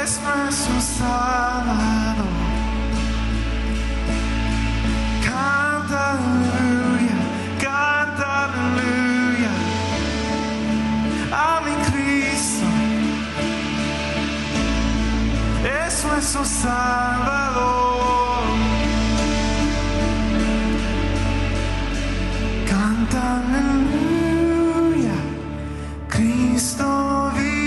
es nuestro Salvador. Canta aleluya, canta aleluya a mi Cristo. Es nuestro Salvador. Canta aleluya, Cristo vive.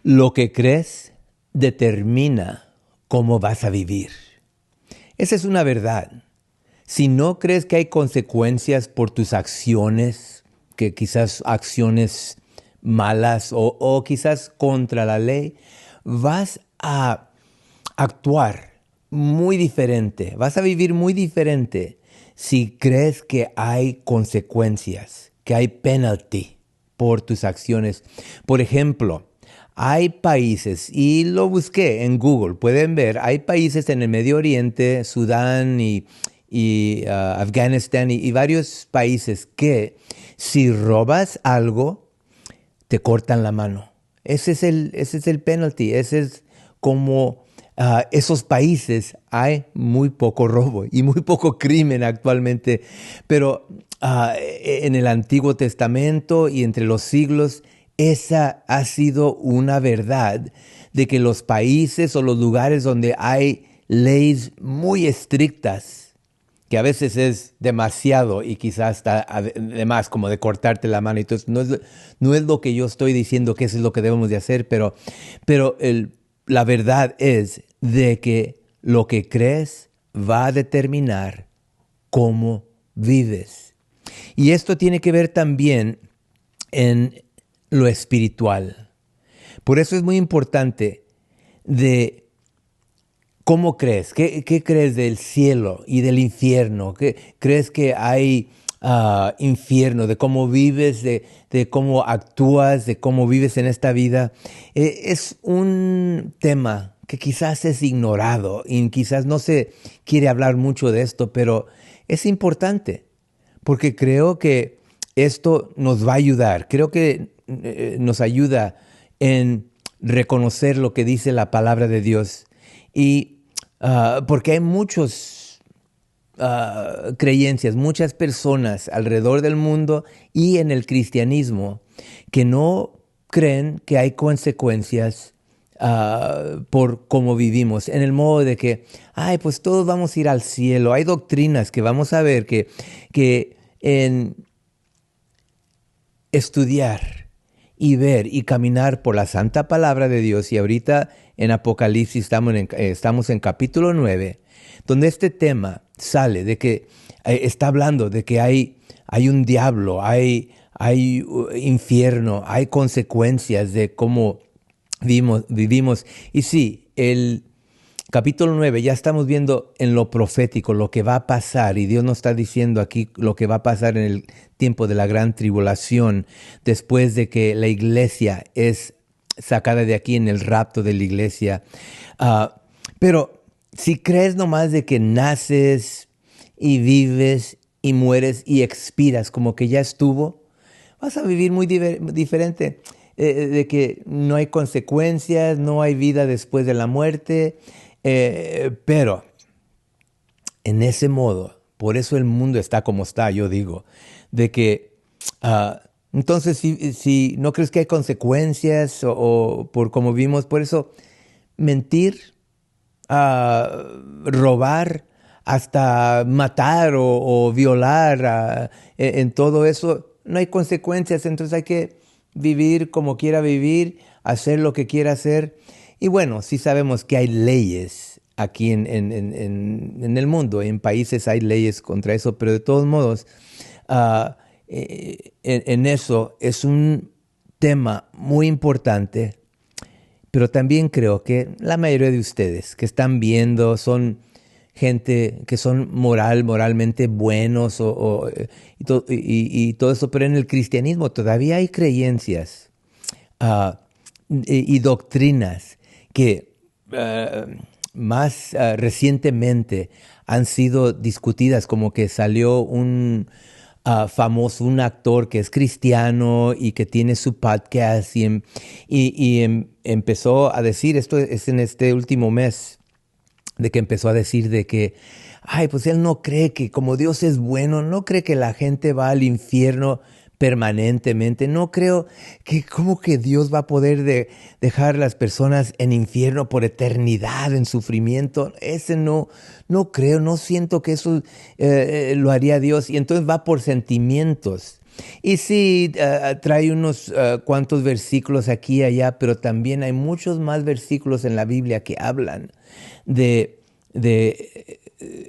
Lo que crees determina cómo vas a vivir. Esa es una verdad. Si no crees que hay consecuencias por tus acciones, que quizás acciones malas o quizás contra la ley, vas a actuar muy diferente, vas a vivir muy diferente si crees que hay consecuencias, que hay penalty por tus acciones. Por ejemplo, hay países, y lo busqué en Google, pueden ver, hay países en el Medio Oriente, Sudán y Afganistán y varios países que si robas algo, te cortan la mano. Ese es el penalty, ese es como esos países hay muy poco robo y muy poco crimen actualmente, pero en el Antiguo Testamento y entre los siglos, esa ha sido una verdad de que los países o los lugares donde hay leyes muy estrictas, que a veces es demasiado y quizás hasta además como de cortarte la mano. Entonces no es lo que yo estoy diciendo que eso es lo que debemos de hacer, pero la verdad es de que lo que crees va a determinar cómo vives. Y esto tiene que ver también en lo espiritual. Por eso es muy importante de cómo crees, qué crees del cielo y del infierno, ¿qué crees que hay infierno, de cómo vives, de cómo actúas, de cómo vives en esta vida. Es un tema que quizás es ignorado y quizás no se quiere hablar mucho de esto, pero es importante porque creo que esto nos va a ayudar. Creo que nos ayuda en reconocer lo que dice la palabra de Dios. Y porque hay muchos creencias, muchas personas alrededor del mundo y en el cristianismo que no creen que hay consecuencias por cómo vivimos, en el modo de que, pues todos vamos a ir al cielo. Hay doctrinas que vamos a ver que en estudiar y ver y caminar por la santa palabra de Dios, y ahorita en Apocalipsis estamos en capítulo 9, donde este tema sale de que está hablando de que hay un diablo, hay infierno, hay consecuencias de cómo vivimos. Y sí, el capítulo 9 ya estamos viendo en lo profético lo que va a pasar, y Dios nos está diciendo aquí lo que va a pasar en el tiempo de la gran tribulación, después de que la iglesia es sacada de aquí en el rapto de la iglesia. Pero si crees nomás de que naces y vives y mueres y expiras como que ya estuvo, vas a vivir muy diferente, de que no hay consecuencias, no hay vida después de la muerte. Pero en ese modo, por eso el mundo está como está, yo digo, de que entonces si no crees que hay consecuencias o por como vimos, por eso mentir, robar, hasta matar o violar, en todo eso no hay consecuencias, entonces hay que vivir como quiera vivir, hacer lo que quiera hacer. Y bueno, sí sabemos que hay leyes aquí en el mundo, en países hay leyes contra eso, pero de todos modos, en eso es un tema muy importante, pero también creo que la mayoría de ustedes que están viendo son gente que son moralmente buenos y todo eso, pero en el cristianismo todavía hay creencias y doctrinas que más recientemente han sido discutidas, como que salió un famoso, un actor que es cristiano y que tiene su podcast empezó a decir, esto es en este último mes, de que empezó a decir de que, ay, pues él no cree que como Dios es bueno, no cree que la gente va al infierno permanentemente, no creo que como que Dios va a poder dejar a las personas en infierno por eternidad, en sufrimiento. Ese no creo, no siento que eso lo haría Dios. Y entonces va por sentimientos. Y sí, trae unos cuantos versículos aquí y allá, pero también hay muchos más versículos en la Biblia que hablan de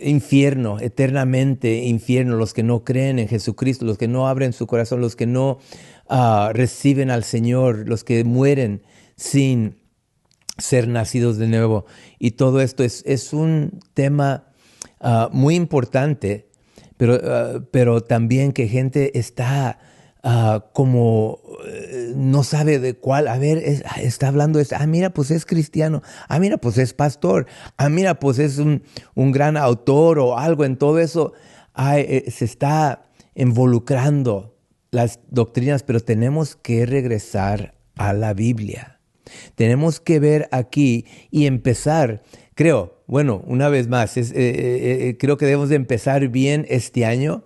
infierno, eternamente infierno, los que no creen en Jesucristo, los que no abren su corazón, los que no reciben al Señor, los que mueren sin ser nacidos de nuevo. Y todo esto es un tema muy importante, pero también que gente está como no sabe de cuál, está hablando de, mira, pues es cristiano, mira, pues es pastor, mira, pues es un gran autor o algo. En todo eso se está involucrando las doctrinas, pero tenemos que regresar a la Biblia. Tenemos que ver aquí y empezar, creo, bueno, una vez más, creo que debemos de empezar bien este año.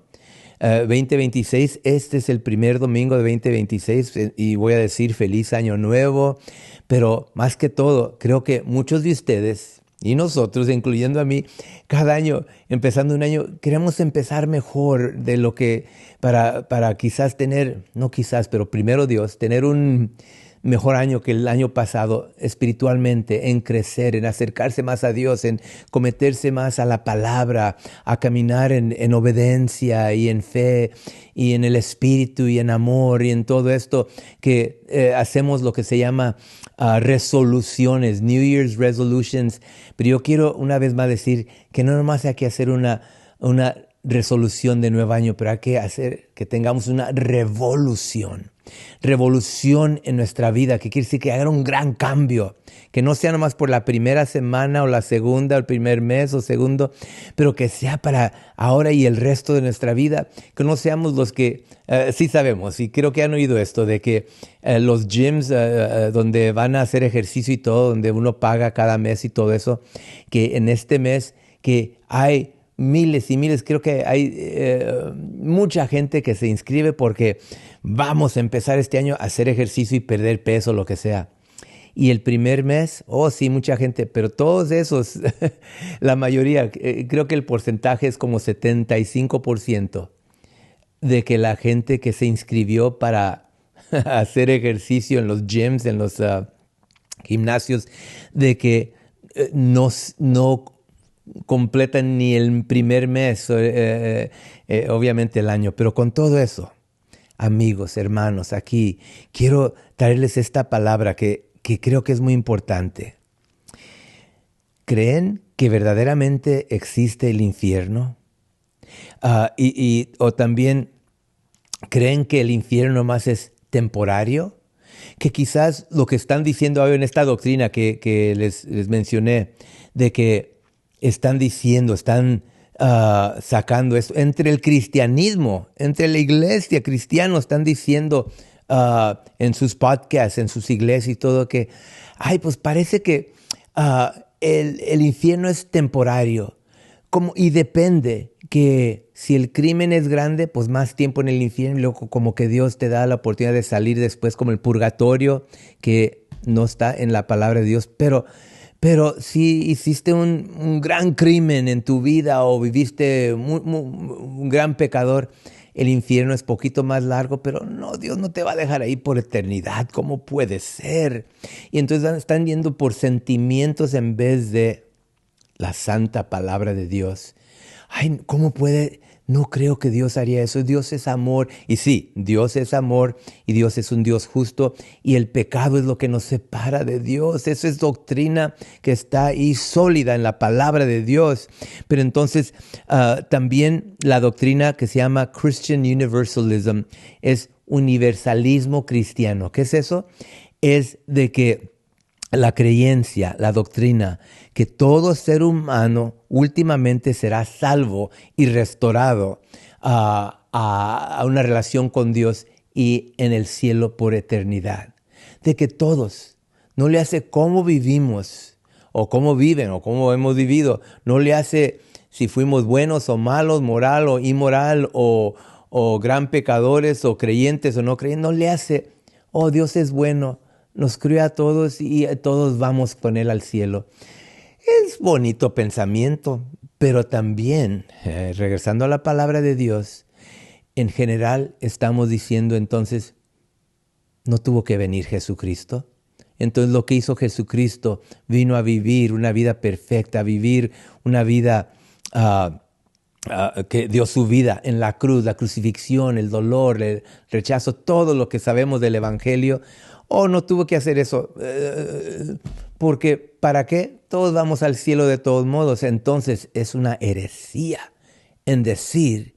2026, este es el primer domingo de 2026 y voy a decir feliz año nuevo, pero más que todo, creo que muchos de ustedes y nosotros, incluyendo a mí, cada año, empezando un año, queremos empezar mejor de lo que, para quizás tener, no quizás, pero primero Dios, tener un mejor año que el año pasado espiritualmente, en crecer, en acercarse más a Dios, en cometerse más a la palabra, a caminar en obediencia y en fe y en el espíritu y en amor y en todo esto que hacemos lo que se llama resoluciones, New Year's resolutions. Pero yo quiero una vez más decir que no nomás hay que hacer una resolución de nuevo año, pero hay que hacer que tengamos una revolución en nuestra vida, que quiere decir que haya un gran cambio, que no sea nomás por la primera semana o la segunda, o el primer mes o segundo, pero que sea para ahora y el resto de nuestra vida, que no seamos los que, sí sabemos, y creo que han oído esto, de que los gyms donde van a hacer ejercicio y todo, donde uno paga cada mes y todo eso, que en este mes que hay miles y miles, creo que hay mucha gente que se inscribe porque vamos a empezar este año a hacer ejercicio y perder peso, lo que sea. Y el primer mes, sí, mucha gente, pero todos esos, la mayoría, creo que el porcentaje es como 75% de que la gente que se inscribió para hacer ejercicio en los gyms, en los gimnasios, de que no completan ni el primer mes, obviamente el año. Pero con todo eso, amigos, hermanos, aquí quiero traerles esta palabra que creo que es muy importante. ¿Creen que verdaderamente existe el infierno? O también, ¿creen que el infierno más es temporario? Que quizás lo que están diciendo hoy en esta doctrina que les mencioné, de que están sacando esto entre el cristianismo, entre la iglesia cristiana, están diciendo en sus podcasts, en sus iglesias y todo, que pues parece que el infierno es temporario, y depende que si el crimen es grande, pues más tiempo en el infierno, y luego como que Dios te da la oportunidad de salir después, como el purgatorio, que no está en la palabra de Dios, pero si hiciste un gran crimen en tu vida o viviste un gran pecador, el infierno es poquito más largo, pero no, Dios no te va a dejar ahí por eternidad. ¿Cómo puede ser? Y entonces están yendo por sentimientos en vez de la santa palabra de Dios. ¿Cómo puede? No creo que Dios haría eso. Dios es amor. Y sí, Dios es amor y Dios es un Dios justo. Y el pecado es lo que nos separa de Dios. Eso es doctrina que está ahí sólida en la palabra de Dios. Pero entonces también la doctrina que se llama Christian Universalism es universalismo cristiano. ¿Qué es eso? Es de que la creencia, la doctrina, que todo ser humano últimamente será salvo y restaurado a una relación con Dios y en el cielo por eternidad. De que todos, no le hace cómo vivimos, o cómo viven, o cómo hemos vivido, no le hace si fuimos buenos o malos, moral o inmoral, o gran pecadores, o creyentes o no creyentes, no le hace, oh, Dios es bueno, nos crió a todos y todos vamos con Él al cielo. Es bonito pensamiento, pero también, regresando a la palabra de Dios, en general estamos diciendo entonces, ¿no tuvo que venir Jesucristo? Entonces lo que hizo Jesucristo vino a vivir una vida perfecta, a vivir una vida que dio su vida en la cruz, la crucifixión, el dolor, el rechazo, todo lo que sabemos del Evangelio. ¿O no tuvo que hacer eso? Porque ¿para qué? Todos vamos al cielo de todos modos. Entonces es una heresía en decir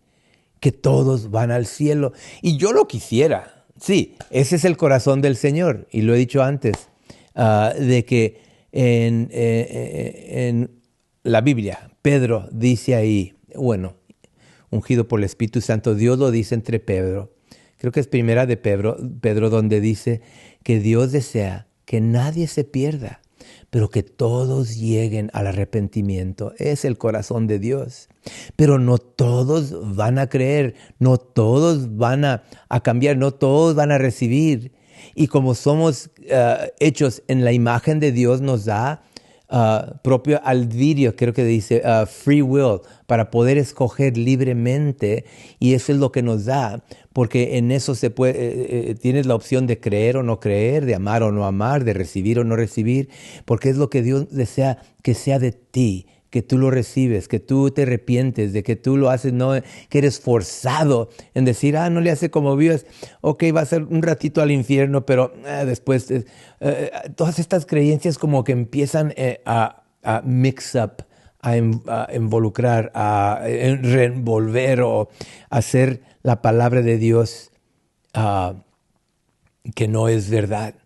que todos van al cielo. Y yo lo quisiera. Sí, ese es el corazón del Señor. Y lo he dicho antes, de que en la Biblia, Pedro dice ahí, bueno, ungido por el Espíritu Santo, Dios lo dice entre Pedro. Creo que es primera de Pedro donde dice que Dios desea que nadie se pierda, pero que todos lleguen al arrepentimiento. Es el corazón de Dios. Pero no todos van a creer, no todos van a cambiar, no todos van a recibir. Y como somos hechos en la imagen de Dios, nos da propio albedrío, creo que dice free will, para poder escoger libremente, y eso es lo que nos da, porque en eso se puede, tienes la opción de creer o no creer, de amar o no amar, de recibir o no recibir, porque es lo que Dios desea que sea de ti, que tú lo recibes, que tú te arrepientes, de que tú lo haces, no que eres forzado en decir, no le hace como vives, ok, va a ser un ratito al infierno, pero después, todas estas creencias como que empiezan a mix up, a involucrar, a revolver o hacer la palabra de Dios que no es verdad,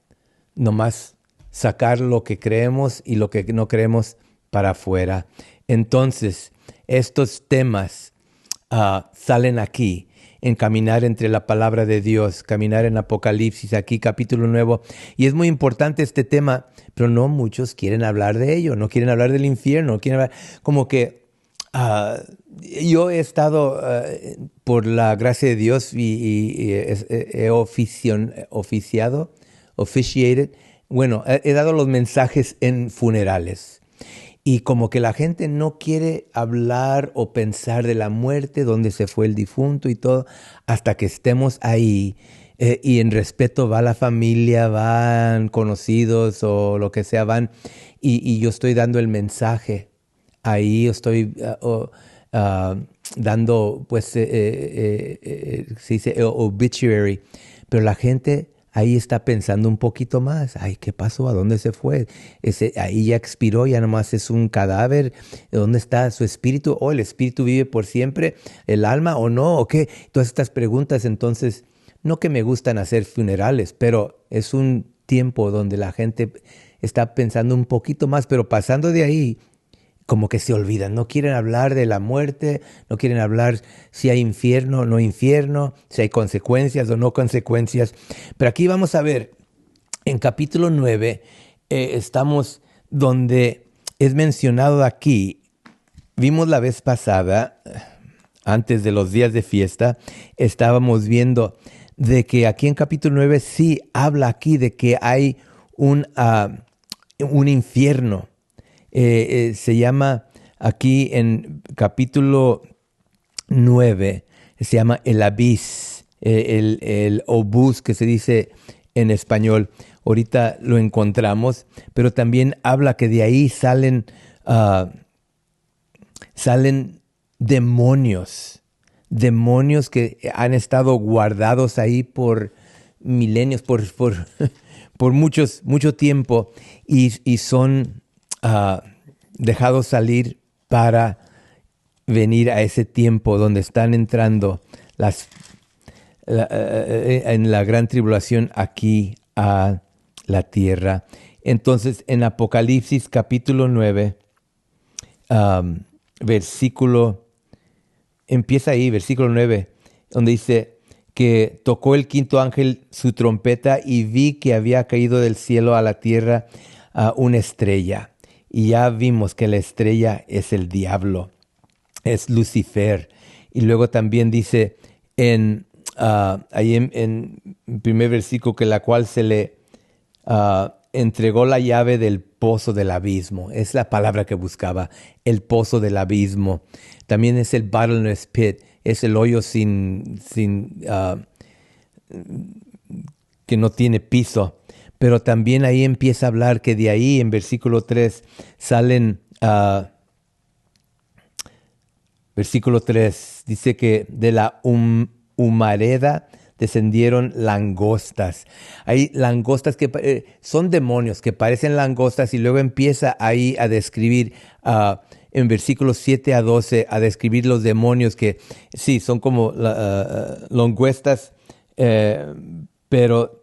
nomás sacar lo que creemos y lo que no creemos para afuera. Entonces, estos temas salen aquí, en caminar entre la palabra de Dios, caminar en Apocalipsis, aquí capítulo 9. Y es muy importante este tema, pero no muchos quieren hablar de ello, no quieren hablar del infierno, no quieren hablar, como que yo he estado, por la gracia de Dios, y he officiated, bueno, he dado los mensajes en funerales. Y como que la gente no quiere hablar o pensar de la muerte, dónde se fue el difunto y todo, hasta que estemos ahí. Y en respeto va la familia, van conocidos o lo que sea, van. Y yo estoy dando el mensaje. Ahí estoy dando, pues, se dice obituary. Pero la gente ahí está pensando un poquito más. Ay, ¿qué pasó? ¿A dónde se fue? Ahí ya expiró, ya nomás es un cadáver. ¿Dónde está su espíritu? ¿O el espíritu vive por siempre? ¿El alma o no? ¿O qué? Todas estas preguntas. Entonces, no que me gustan hacer funerales, pero es un tiempo donde la gente está pensando un poquito más, pero pasando de ahí, como que se olvidan, no quieren hablar de la muerte, no quieren hablar si hay infierno o no infierno, si hay consecuencias o no consecuencias. Pero aquí vamos a ver, en capítulo 9, estamos donde es mencionado aquí. Vimos la vez pasada, antes de los días de fiesta, estábamos viendo de que aquí en capítulo 9 sí habla aquí de que hay un infierno. Se llama aquí en capítulo 9, se llama el abis, el obús que se dice en español. Ahorita lo encontramos, pero también habla que de ahí salen demonios que han estado guardados ahí por milenios, por mucho tiempo, y son dejados salir para venir a ese tiempo donde están entrando en la gran tribulación aquí a la tierra. Entonces, en Apocalipsis capítulo 9, empieza ahí, versículo 9, donde dice que tocó el quinto ángel su trompeta y vi que había caído del cielo a la tierra una estrella. Y ya vimos que la estrella es el diablo, es Lucifer. Y luego también dice ahí en el primer versículo que la cual se le entregó la llave del pozo del abismo. Es la palabra que buscaba, el pozo del abismo. También es el bottomless pit, es el hoyo que no tiene piso. Pero también ahí empieza a hablar que de ahí en versículo 3 salen, versículo 3 dice que de la humareda descendieron langostas. Hay langostas que son demonios que parecen langostas, y luego empieza ahí a describir en versículos 7 a 12 a describir los demonios que sí, son como langostas, pero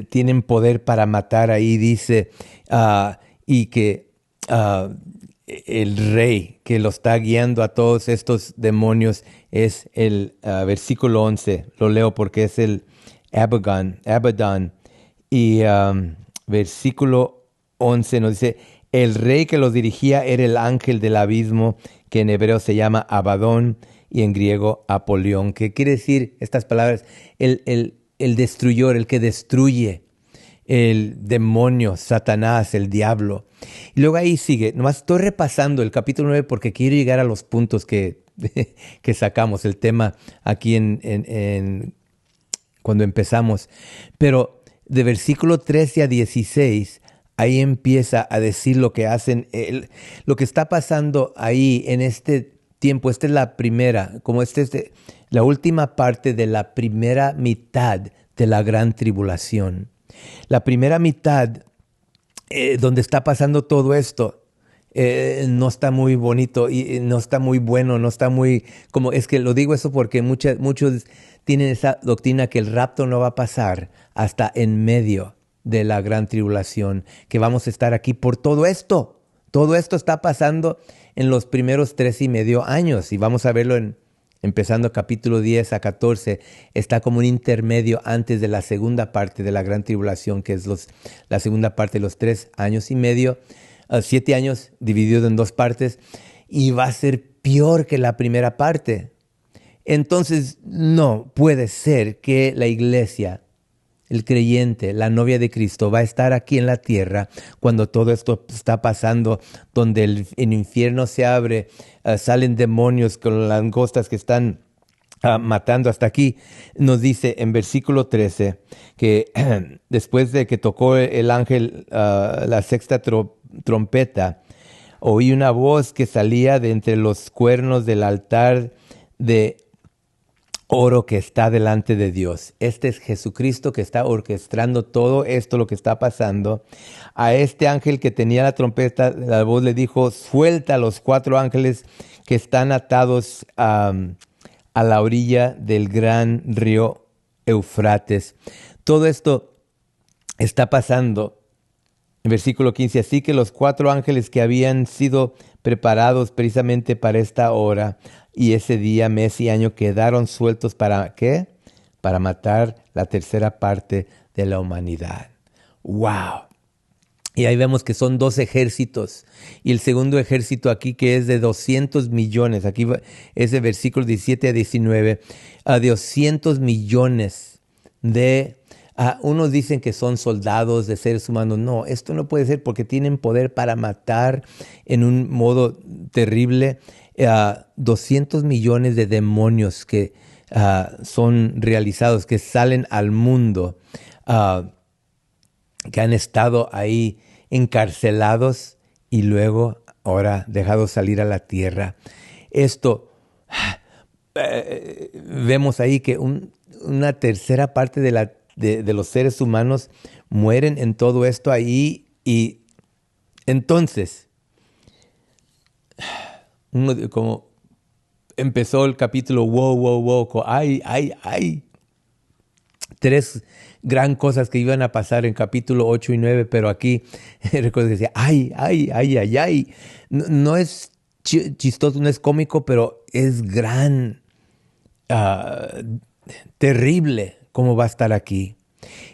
tienen poder para matar. Ahí dice, y que el rey que lo está guiando a todos estos demonios es el versículo 11. Lo leo porque es el Abaddon. Y versículo 11 nos dice, el rey que los dirigía era el ángel del abismo, que en hebreo se llama Abaddon y en griego Apolión. ¿Qué quiere decir estas palabras? El destruyor, el que destruye, el demonio, Satanás, el diablo. Y luego ahí sigue, nomás estoy repasando el capítulo 9 porque quiero llegar a los puntos que sacamos, el tema aquí cuando empezamos. Pero de versículo 13 a 16, ahí empieza a decir lo que hacen, lo que está pasando ahí en este tiempo. Esta es la primera, la última parte de la primera mitad de la gran tribulación. La primera mitad, donde está pasando todo esto, no está muy bonito y no está muy bueno, no está muy... Es que lo digo eso porque muchos tienen esa doctrina que el rapto no va a pasar hasta en medio de la gran tribulación, que vamos a estar aquí por todo esto. Todo esto está pasando en los primeros 3.5 años, y vamos a verlo empezando capítulo 10 a 14, está como un intermedio antes de la segunda parte de la gran tribulación, que es la segunda parte de los 3.5 años, 7 años dividido en 2 partes, y va a ser peor que la primera parte. Entonces, no puede ser que la iglesia, el creyente, la novia de Cristo, va a estar aquí en la tierra cuando todo esto está pasando, donde el infierno se abre, salen demonios con langostas que están matando. Hasta aquí nos dice en versículo 13 que después de que tocó el ángel la sexta trompeta, oí una voz que salía de entre los cuernos del altar de oro que está delante de Dios. Este es Jesucristo que está orquestando todo esto, lo que está pasando. A este ángel que tenía la trompeta, la voz le dijo, suelta a los 4 ángeles que están atados a la orilla del gran río Eufrates. Todo esto está pasando. En versículo 15, así que los 4 ángeles que habían sido preparados precisamente para esta hora y ese día, mes y año, quedaron sueltos ¿para qué? Para matar la tercera parte de la humanidad. ¡Wow! Y ahí vemos que son 2 ejércitos. Y el segundo ejército aquí, que es de 200 millones, aquí es de versículos 17 a 19, a 200 millones de... unos dicen que son soldados de seres humanos. No, esto no puede ser porque tienen poder para matar en un modo terrible. 200 millones de demonios que son realizados, que salen al mundo, que han estado ahí encarcelados y luego ahora dejados salir a la tierra. Esto, vemos ahí que una tercera parte de los seres humanos mueren en todo esto ahí. Y entonces, como empezó el capítulo, wow, ay. tres gran cosas que iban a pasar en capítulo 8 y 9, pero aquí recuerdo que decía, ay, ay, ay, ay, ay. No, no es chistoso, no es cómico, pero es gran, ah, terrible cómo va a estar aquí.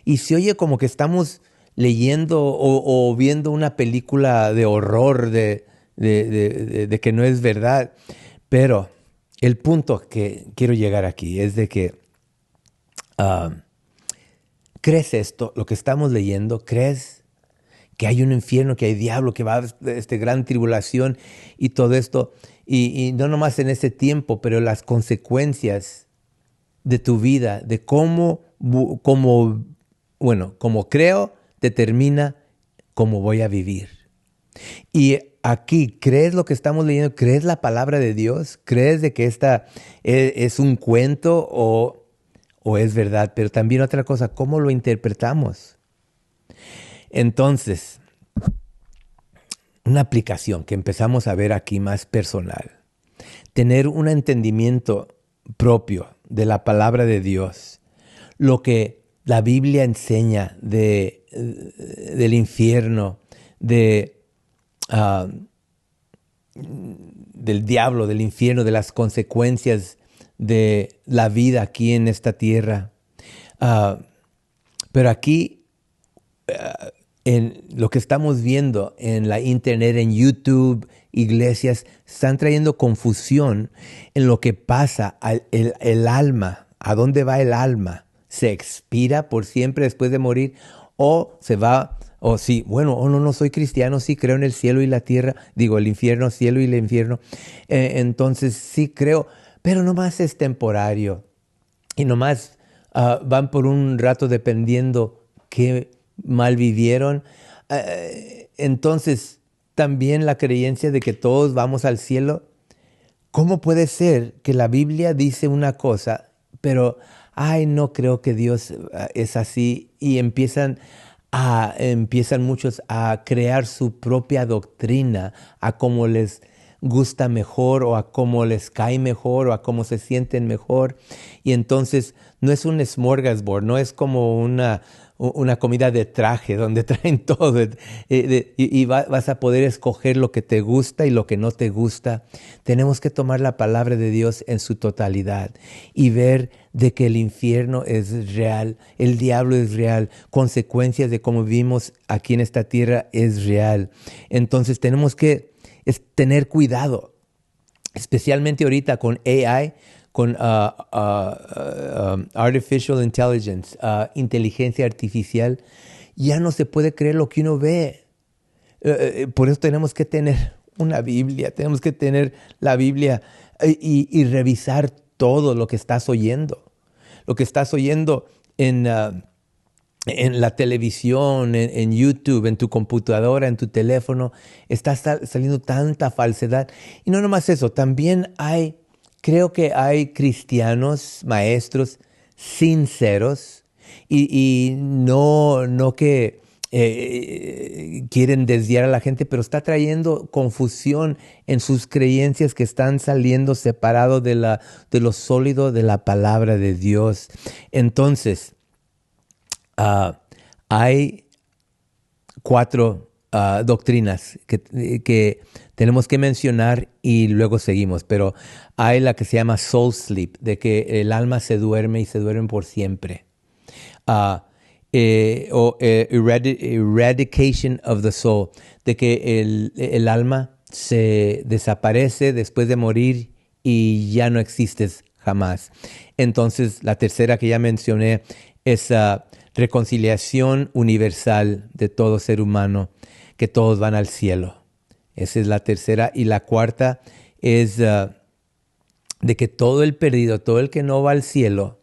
Y se oye como que estamos leyendo o viendo una película de horror de que no es verdad. Pero el punto que quiero llegar aquí es de que ah, ¿crees esto, lo que estamos leyendo? ¿Crees que hay un infierno, que hay diablo, que va a haber gran tribulación y todo esto? Y no nomás en ese tiempo, pero las consecuencias de tu vida, de cómo creo, determina cómo voy a vivir. Y aquí, ¿crees lo que estamos leyendo? ¿Crees la palabra de Dios? ¿Crees de que esta es un cuento o es verdad? Pero también otra cosa, ¿cómo lo interpretamos? Entonces, una aplicación que empezamos a ver aquí más personal. Tener un entendimiento propio de la palabra de Dios. Lo que la Biblia enseña del infierno, del diablo, del infierno, de las consecuencias de la vida aquí en esta tierra. Pero aquí, en lo que estamos viendo en la internet, en YouTube, iglesias, están trayendo confusión en lo que pasa el alma. ¿A dónde va el alma? ¿Se expira por siempre después de morir? ¿O se va? O sí, bueno, no soy cristiano, sí creo en el cielo y la tierra, digo el infierno, cielo y el infierno. Entonces sí creo, pero nomás es temporario. Y nomás van por un rato dependiendo qué mal vivieron. Entonces, también la creencia de que todos vamos al cielo. ¿Cómo puede ser que la Biblia dice una cosa, pero, no creo que Dios es así? Y empiezan muchos a crear su propia doctrina, a cómo les gusta mejor o a cómo les cae mejor o a cómo se sienten mejor. Y entonces no es un smorgasbord, no es como una comida de traje donde traen todo y vas a poder escoger lo que te gusta y lo que no te gusta. Tenemos que tomar la palabra de Dios en su totalidad y ver de que el infierno es real, el diablo es real, consecuencias de cómo vivimos aquí en esta tierra es real. Entonces tenemos que tener cuidado, especialmente ahorita con AI, con Artificial Intelligence, inteligencia artificial. Ya no se puede creer lo que uno ve. Por eso tenemos que tener una Biblia, tenemos que tener la Biblia y revisar todo lo que estás oyendo. Lo que estás oyendo en la televisión, en YouTube, en tu computadora, en tu teléfono, está saliendo tanta falsedad. Y no nomás eso, también creo que hay cristianos, maestros sinceros y no que quieren desviar a la gente, pero está trayendo confusión en sus creencias que están saliendo separados de lo sólido de la palabra de Dios. Entonces, hay 4 doctrinas que tenemos que mencionar y luego seguimos, pero hay la que se llama soul sleep, de que el alma se duerme y se duerme por siempre. Eradication of the soul, de que el alma se desaparece después de morir y ya no existes jamás. Entonces, la tercera que ya mencioné es reconciliación universal de todo ser humano, que todos van al cielo. Esa es la tercera. Y la cuarta es de que todo el perdido, todo el que no va al cielo,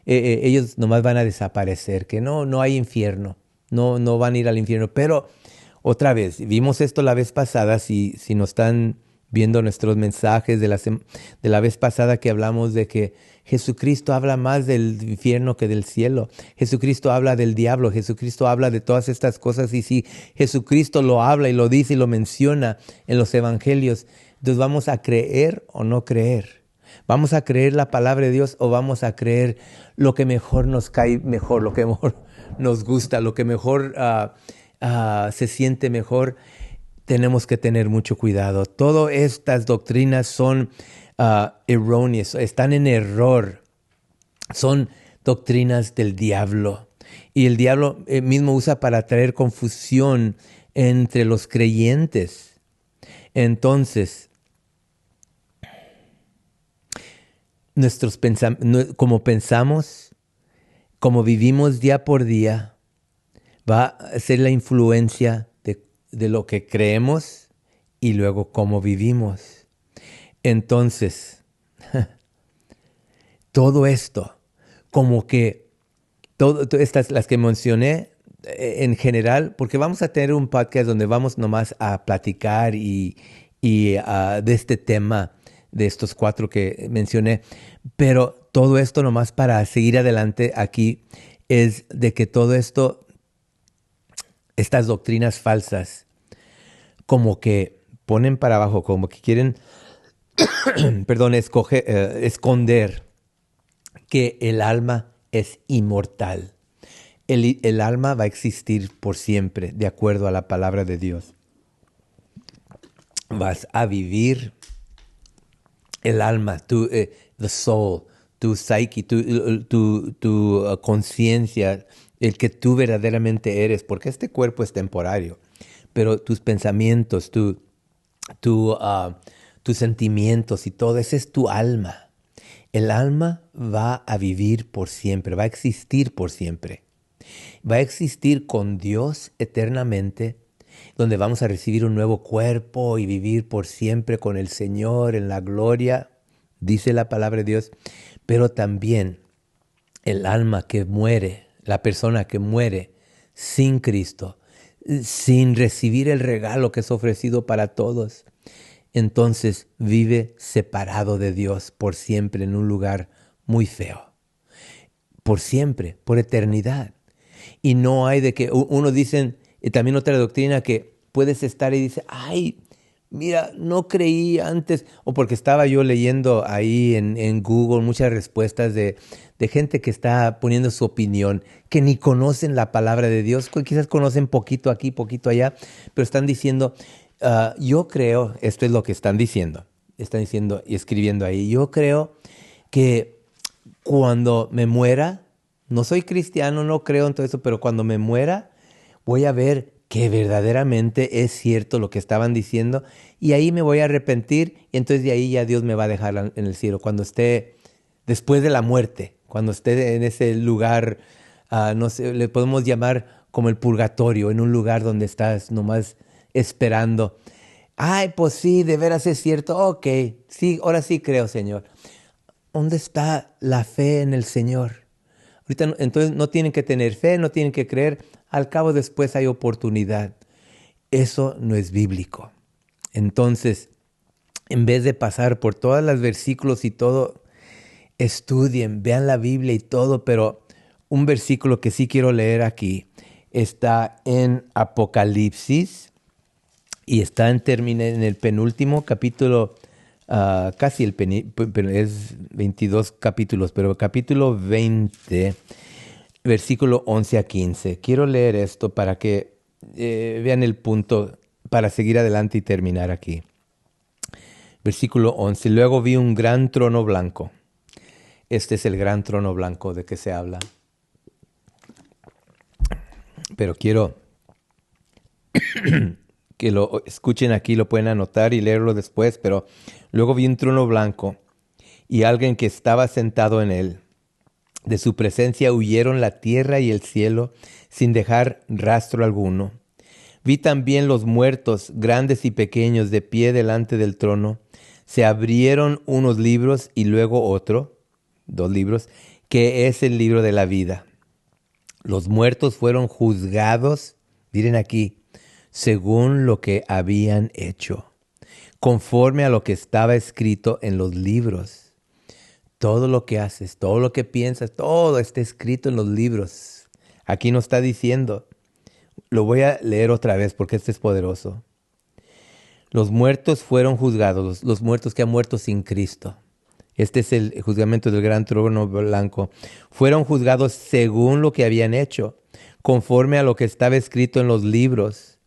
ellos nomás van a desaparecer, que no hay infierno, no van a ir al infierno. Pero otra vez, vimos esto la vez pasada, si nos están viendo nuestros mensajes de la vez pasada, que hablamos de que Jesucristo habla más del infierno que del cielo. Jesucristo habla del diablo, Jesucristo habla de todas estas cosas, y si Jesucristo lo habla y lo dice y lo menciona en los evangelios, entonces vamos a creer o no creer. ¿Vamos a creer la palabra de Dios o vamos a creer lo que mejor nos cae mejor, lo que mejor nos gusta, lo que mejor se siente mejor? Tenemos que tener mucho cuidado. Todas estas doctrinas son erróneas, están en error. Son doctrinas del diablo. Y el diablo mismo usa para traer confusión entre los creyentes. Entonces, como pensamos, como vivimos día por día, va a ser la influencia de lo que creemos y luego cómo vivimos. Entonces, todo esto, como que todas estas, las que mencioné en general, porque vamos a tener un podcast donde vamos nomás a platicar y de este tema, de estos 4 que mencioné, pero todo esto nomás para seguir adelante aquí es de que todo esto, estas doctrinas falsas, como que ponen para abajo, como que quieren, esconder que el alma es inmortal. El alma va a existir por siempre, de acuerdo a la palabra de Dios. Vas a vivir el alma, the soul, tu psyche, tu conciencia, el que tú verdaderamente eres, porque este cuerpo es temporario, pero tus pensamientos, tus sentimientos y todo, ese es tu alma. El alma va a vivir por siempre, va a existir por siempre. Va a existir con Dios eternamente, donde vamos a recibir un nuevo cuerpo y vivir por siempre con el Señor en la gloria, dice la palabra de Dios. Pero también el alma que muere, la persona que muere sin Cristo, sin recibir el regalo que es ofrecido para todos, entonces vive separado de Dios por siempre en un lugar muy feo. Por siempre, por eternidad. Y no hay de que uno dicen, y también otra doctrina, que puedes estar y dice, ay, mira, no creí antes, o porque estaba yo leyendo ahí en Google muchas respuestas de gente que está poniendo su opinión, que ni conocen la palabra de Dios, quizás conocen poquito aquí, poquito allá, pero están diciendo, yo creo, esto es lo que están diciendo y escribiendo ahí, yo creo que cuando me muera, no soy cristiano, no creo en todo eso, pero cuando me muera voy a ver que verdaderamente es cierto lo que estaban diciendo y ahí me voy a arrepentir y entonces de ahí ya Dios me va a dejar en el cielo. Cuando esté después de la muerte, cuando esté en ese lugar, no sé, le podemos llamar como el purgatorio, en un lugar donde estás nomás esperando. Ay, pues sí, de veras es cierto. Ok, sí, ahora sí creo, Señor. ¿Dónde está la fe en el Señor? Ahorita, entonces no tienen que tener fe, no tienen que creer. Al cabo después hay oportunidad. Eso no es bíblico. Entonces, en vez de pasar por todos los versículos y todo, estudien, vean la Biblia y todo, pero un versículo que sí quiero leer aquí está en Apocalipsis y está en el penúltimo capítulo. Casi es 22 capítulos, pero capítulo 20, versículo 11 a 15. Quiero leer esto para que vean el punto, para seguir adelante y terminar aquí. Versículo 11. Luego vi un gran trono blanco. Este es el gran trono blanco de que se habla. Pero quiero que lo escuchen aquí, lo pueden anotar y leerlo después, pero luego vi un trono blanco y alguien que estaba sentado en él. De su presencia huyeron la tierra y el cielo sin dejar rastro alguno. Vi también los muertos, grandes y pequeños, de pie delante del trono. Se abrieron unos libros y luego otro, 2 libros, que es el libro de la vida. Los muertos fueron juzgados, miren aquí, según lo que habían hecho, conforme a lo que estaba escrito en los libros. Todo lo que haces, todo lo que piensas, todo está escrito en los libros. Aquí nos está diciendo, lo voy a leer otra vez porque este es poderoso. Los muertos fueron juzgados, los muertos que han muerto sin Cristo. Este es el juzgamiento del gran trono blanco. Fueron juzgados según lo que habían hecho, conforme a lo que estaba escrito en los libros.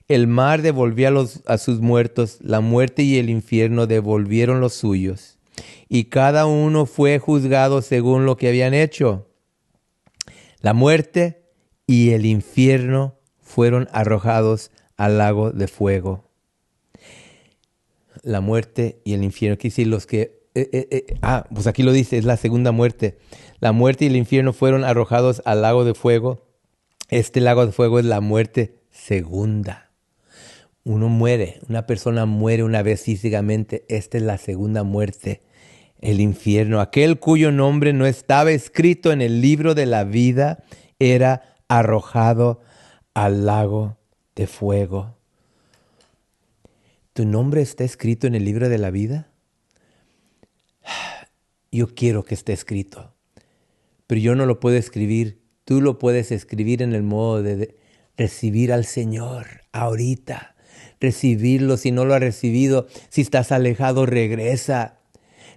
El mar devolvió a sus muertos, la muerte y el infierno devolvieron los suyos. Y cada uno fue juzgado según lo que habían hecho. La muerte y el infierno fueron arrojados al lago de fuego. La muerte y el infierno, quiere decir los que... pues aquí lo dice, es la segunda muerte. La muerte y el infierno fueron arrojados al lago de fuego. Este lago de fuego es la muerte segunda. Uno muere, una persona muere una vez físicamente. Esta es la segunda muerte, el infierno. Aquel cuyo nombre no estaba escrito en el libro de la vida era arrojado al lago de fuego. ¿Tu nombre está escrito en el libro de la vida? Yo quiero que esté escrito, pero yo no lo puedo escribir. Tú lo puedes escribir en el modo de recibir al Señor ahorita. Recibirlo si no lo has recibido. Si estás alejado, regresa.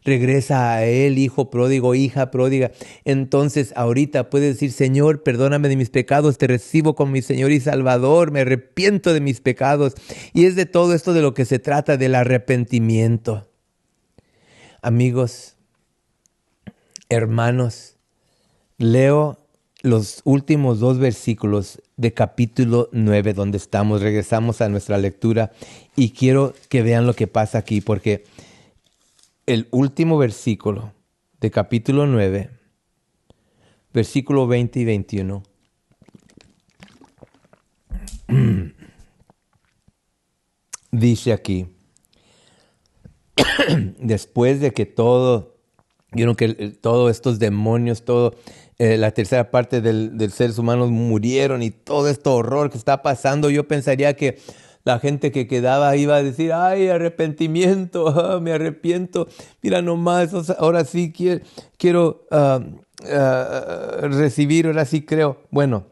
Regresa a Él, hijo pródigo, hija pródiga. Entonces ahorita puedes decir, Señor, perdóname de mis pecados, te recibo como mi Señor y Salvador, me arrepiento de mis pecados. Y es de todo esto de lo que se trata, del arrepentimiento. Amigos, hermanos, leo los últimos 2 versículos de capítulo 9 donde estamos. Regresamos a nuestra lectura y quiero que vean lo que pasa aquí, porque el último versículo de capítulo 9, versículo 20 y 21, dice aquí, después de que todos estos demonios, la tercera parte del seres humanos murieron y todo este horror que está pasando, yo pensaría que la gente que quedaba iba a decir, ay, arrepentimiento, me arrepiento, mira nomás, ahora sí quiero recibir, ahora sí creo. Bueno,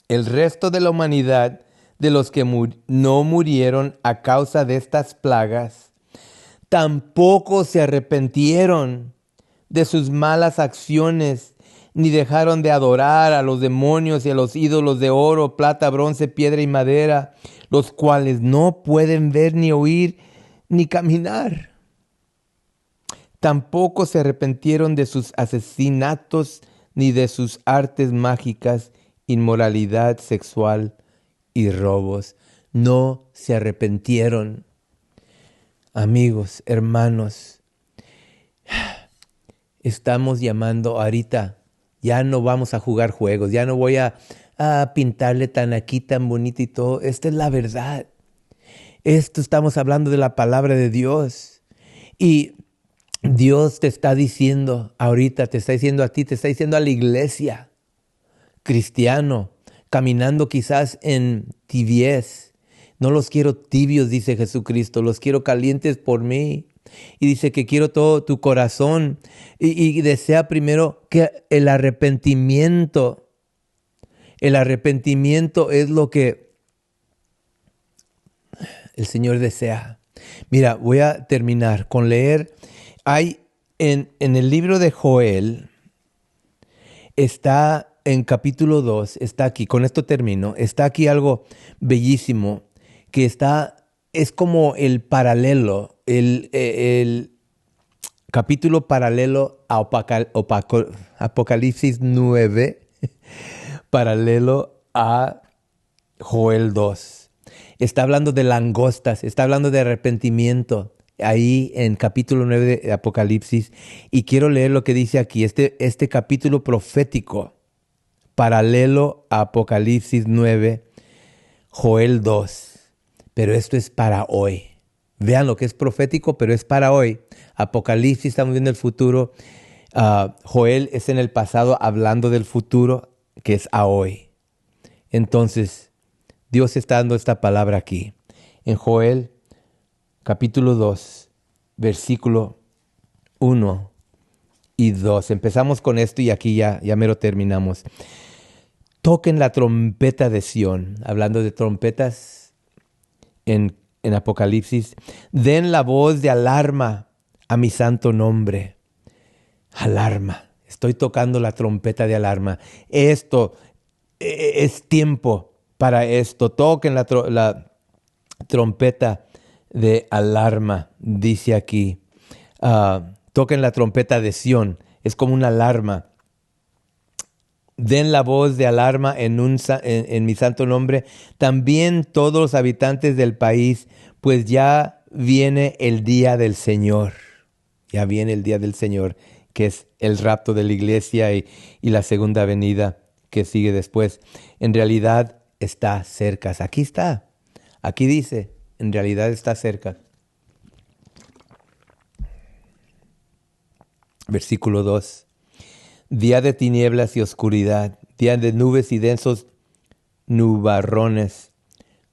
el resto de la humanidad, de los que no murieron a causa de estas plagas, tampoco se arrepintieron de sus malas acciones, ni dejaron de adorar a los demonios y a los ídolos de oro, plata, bronce, piedra y madera, los cuales no pueden ver, ni oír, ni caminar. Tampoco se arrepintieron de sus asesinatos, ni de sus artes mágicas, inmoralidad sexual y robos. No se arrepintieron. Amigos, hermanos, estamos llamando ahorita. Ya no vamos a jugar juegos, ya no voy a pintarle tan aquí, tan bonito y todo. Esta es la verdad. Esto estamos hablando de la palabra de Dios. Y Dios te está diciendo ahorita, te está diciendo a ti, te está diciendo a la iglesia, cristiano, caminando quizás en tibiez. No los quiero tibios, dice Jesucristo, los quiero calientes por mí. Y dice que quiero todo tu corazón y desea primero que el arrepentimiento es lo que el Señor desea. Mira, voy a terminar con leer. Hay en el libro de Joel, está en capítulo 2, está aquí, con esto termino, está aquí algo bellísimo que es como el paralelo, el capítulo paralelo a Apocalipsis 9, paralelo a Joel 2. Está hablando de langostas, está hablando de arrepentimiento, ahí en capítulo 9 de Apocalipsis. Y quiero leer lo que dice aquí, este capítulo profético, paralelo a Apocalipsis 9, Joel 2. Pero esto es para hoy. Vean lo que es profético, pero es para hoy. Apocalipsis, estamos viendo el futuro. Joel es en el pasado hablando del futuro, que es a hoy. Entonces, Dios está dando esta palabra aquí. En Joel, capítulo 2, versículo 1 y 2. Empezamos con esto y aquí ya mero terminamos. Toquen la trompeta de Sión. Hablando de trompetas, en Apocalipsis, den la voz de alarma a mi santo nombre. Alarma. Estoy tocando la trompeta de alarma. Esto es tiempo para esto. Toquen la trompeta de alarma, dice aquí. Toquen la trompeta de Sión. Es como una alarma. Den la voz de alarma en mi santo nombre. También todos los habitantes del país, pues ya viene el día del Señor. Ya viene el día del Señor, que es el rapto de la iglesia y la segunda venida que sigue después. En realidad está cerca. Aquí está. Aquí dice, en realidad está cerca. Versículo 2. Día de tinieblas y oscuridad, día de nubes y densos nubarrones,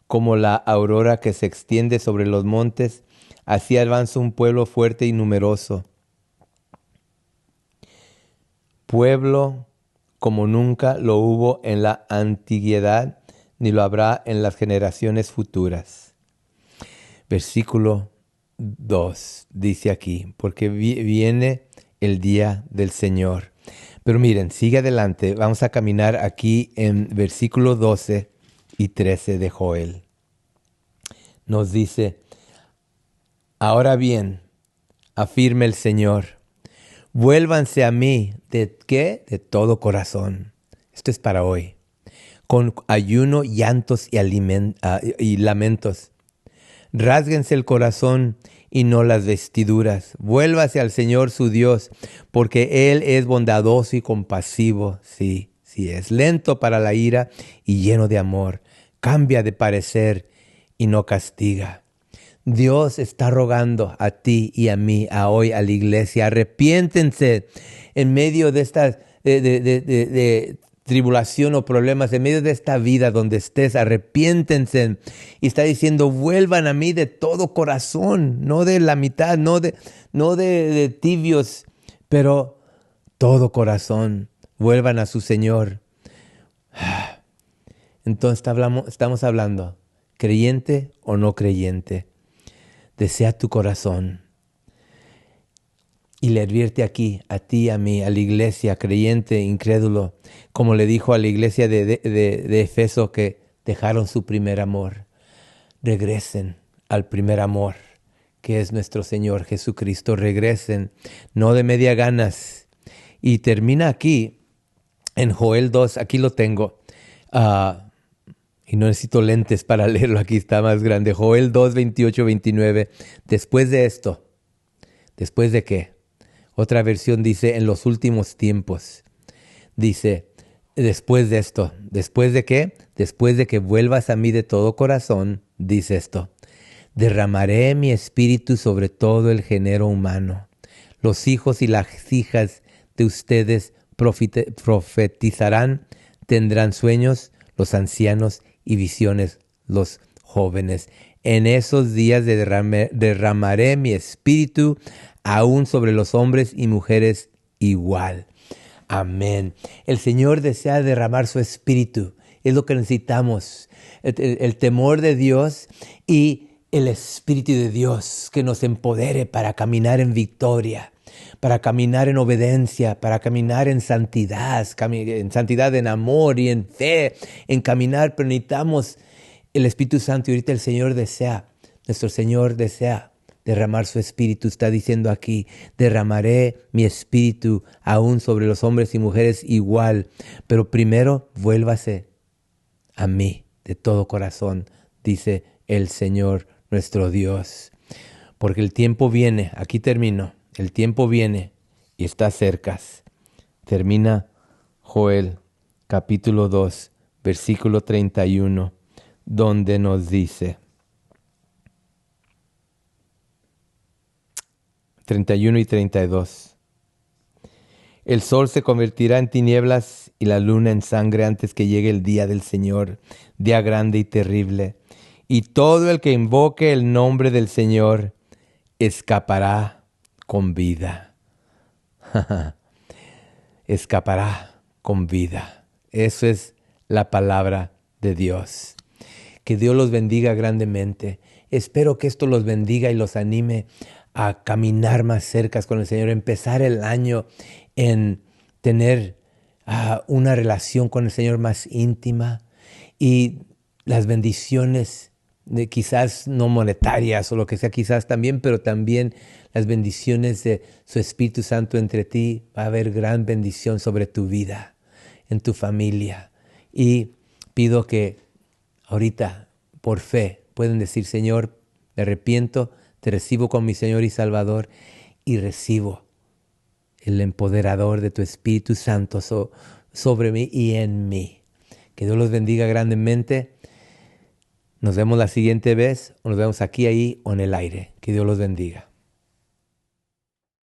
como la aurora que se extiende sobre los montes, así avanza un pueblo fuerte y numeroso. Pueblo como nunca lo hubo en la antigüedad, ni lo habrá en las generaciones futuras. Versículo 2 dice aquí, porque viene el día del Señor. Pero miren, sigue adelante. Vamos a caminar aquí en versículo 12 y 13 de Joel. Nos dice, ahora bien, afirma el Señor, vuélvanse a mí, ¿de qué? De todo corazón. Esto es para hoy. Con ayuno, llantos y lamentos. Rásguense el corazón y no las vestiduras. Vuélvase al Señor su Dios, porque Él es bondadoso y compasivo. Sí, es lento para la ira y lleno de amor. Cambia de parecer y no castiga. Dios está rogando a ti y a mí, a hoy, a la iglesia. Arrepiéntense en medio de estas tribulación o problemas, en medio de esta vida donde estés, arrepiéntense. Y está diciendo, vuelvan a mí de todo corazón, no de la mitad, no de tibios, pero todo corazón. Vuelvan a su Señor. Entonces estamos hablando, creyente o no creyente. Desea tu corazón. Y le advierte aquí, a ti, a mí, a la iglesia, creyente, incrédulo, como le dijo a la iglesia de Efeso que dejaron su primer amor. Regresen al primer amor, que es nuestro Señor Jesucristo. Regresen, no de media ganas. Y termina aquí, en Joel 2, aquí lo tengo. Y no necesito lentes para leerlo, aquí está más grande. Joel 2, 28, 29. Después de esto, ¿después de qué? Otra versión dice, en los últimos tiempos. Dice, después de esto. ¿Después de qué? Después de que vuelvas a mí de todo corazón, dice esto. Derramaré mi espíritu sobre todo el género humano. Los hijos y las hijas de ustedes profetizarán, tendrán sueños, los ancianos, y visiones, los jóvenes. En esos días derramaré mi espíritu aún sobre los hombres y mujeres igual. Amén. El Señor desea derramar su espíritu. Es lo que necesitamos. El temor de Dios y el Espíritu de Dios que nos empodere para caminar en victoria, para caminar en obediencia, para caminar en santidad, en amor y en fe, en caminar. Pero necesitamos el Espíritu Santo y ahorita el Señor desea, nuestro Señor desea derramar su espíritu. Está diciendo aquí, derramaré mi espíritu aún sobre los hombres y mujeres igual. Pero primero vuélvase a mí de todo corazón, dice el Señor nuestro Dios. Porque el tiempo viene, aquí termino, el tiempo viene y está cerca. Termina Joel capítulo 2, versículo 31, donde nos dice, 31 y 32. El sol se convertirá en tinieblas y la luna en sangre antes que llegue el día del Señor, día grande y terrible. Y todo el que invoque el nombre del Señor escapará con vida. Escapará con vida. Eso es la palabra de Dios. Que Dios los bendiga grandemente. Espero que esto los bendiga y los anime a caminar más cerca con el Señor, empezar el año en tener una relación con el Señor más íntima, y las bendiciones quizás no monetarias o lo que sea, quizás también, pero también las bendiciones de su Espíritu Santo entre ti. Va a haber gran bendición sobre tu vida, en tu familia. Y pido que ahorita, por fe, pueden decir: Señor, me arrepiento, te recibo como mi Señor y Salvador, y recibo el empoderador de tu Espíritu Santo sobre mí y en mí. Que Dios los bendiga grandemente. Nos vemos la siguiente vez, o nos vemos aquí, ahí o en el aire. Que Dios los bendiga.